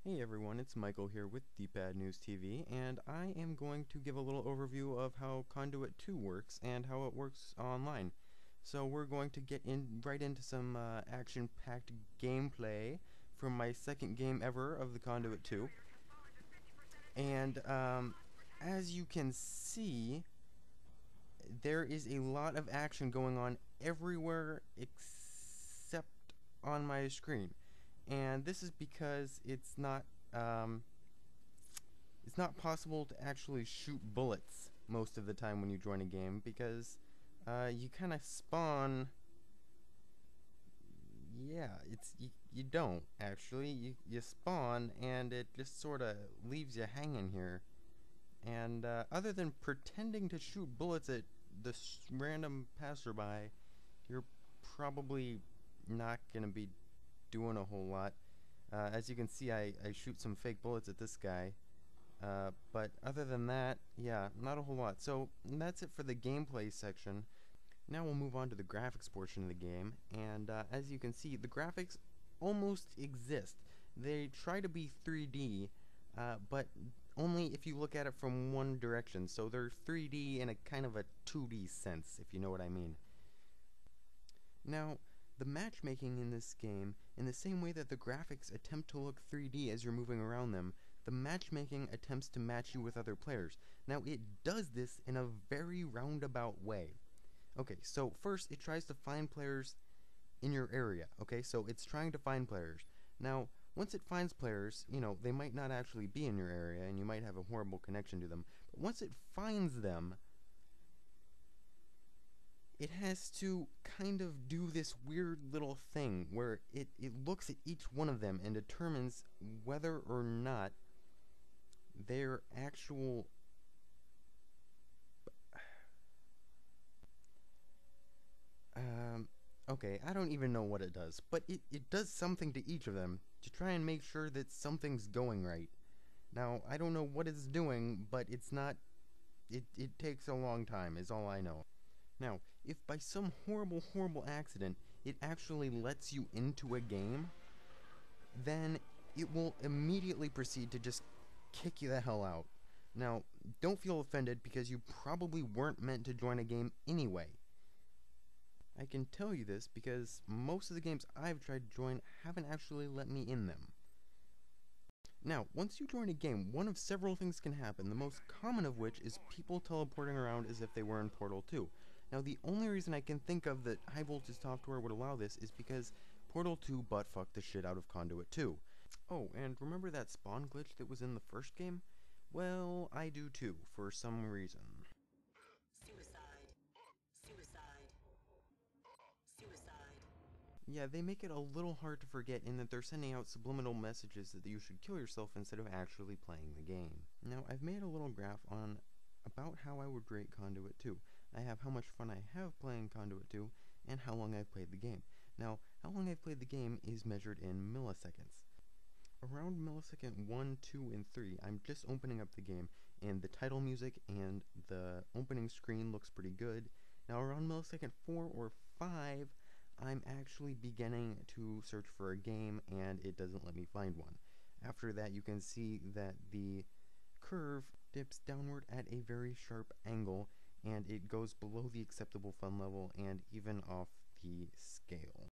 Hey everyone, it's Michael here with D-Pad News TV, and I am going to give a little overview of how Conduit 2 works and how it works online. So we're going to get right into some action-packed gameplay from my second game ever of the Conduit 2. And as you can see, there is a lot of action going on everywhere except on my screen. And this is because it's not possible to actually shoot bullets most of the time when you join a game, because you kind of spawn. Yeah, you don't actually. You spawn and it just sort of leaves you hanging here. And other than pretending to shoot bullets at this random passerby, you're probably not gonna be doing a whole lot. As you can see, I shoot some fake bullets at this guy, but other than that, yeah, not a whole lot. So that's it for the gameplay section. Now we'll move on to the graphics portion of the game, and as you can see, the graphics almost exist. They try to be 3D, but only if you look at it from one direction, so they're 3D in a kind of a 2D sense, if you know what I mean. Now, the matchmaking in this game, in the same way that the graphics attempt to look 3D as you're moving around them, the matchmaking attempts to match you with other players. Now, it does this in a very roundabout way. Okay, so first it tries to find players in your area. Okay, so it's trying to find players. Now, once it finds players, you know, they might not actually be in your area and you might have a horrible connection to them, but once it finds them, it has to kind of do this weird little thing where it looks at each one of them and determines whether or not they're actual okay, I don't even know what it does, but it does something to each of them to try and make sure that something's going right. Now, I don't know what it's doing, but it's not, it takes a long time, is all I know. Now, if by some horrible accident it actually lets you into a game, then it will immediately proceed to just kick you the hell out. Now, don't feel offended because you probably weren't meant to join a game anyway. I can tell you this because most of the games I've tried to join haven't actually let me in them. Now, once you join a game, one of several things can happen, the most common of which is people teleporting around as if they were in Portal 2. Now, the only reason I can think of that high voltage software would allow this is because Portal 2 butt-fucked the shit out of Conduit 2. Oh, and remember that spawn glitch that was in the first game? Well, I do too, for some reason. Yeah, they make it a little hard to forget in that they're sending out subliminal messages that you should kill yourself instead of actually playing the game. Now, I've made a little graph on about how I would rate Conduit 2. I have how much fun I have playing Conduit 2, and how long I've played the game. Now, how long I've played the game is measured in milliseconds. Around millisecond 1, 2, and 3, I'm just opening up the game, and the title music and the opening screen looks pretty good. Now, around millisecond 4 or 5, I'm actually beginning to search for a game, and it doesn't let me find one. After that, you can see that the curve dips downward at a very sharp angle, and it goes below the acceptable fun level and even off the scale.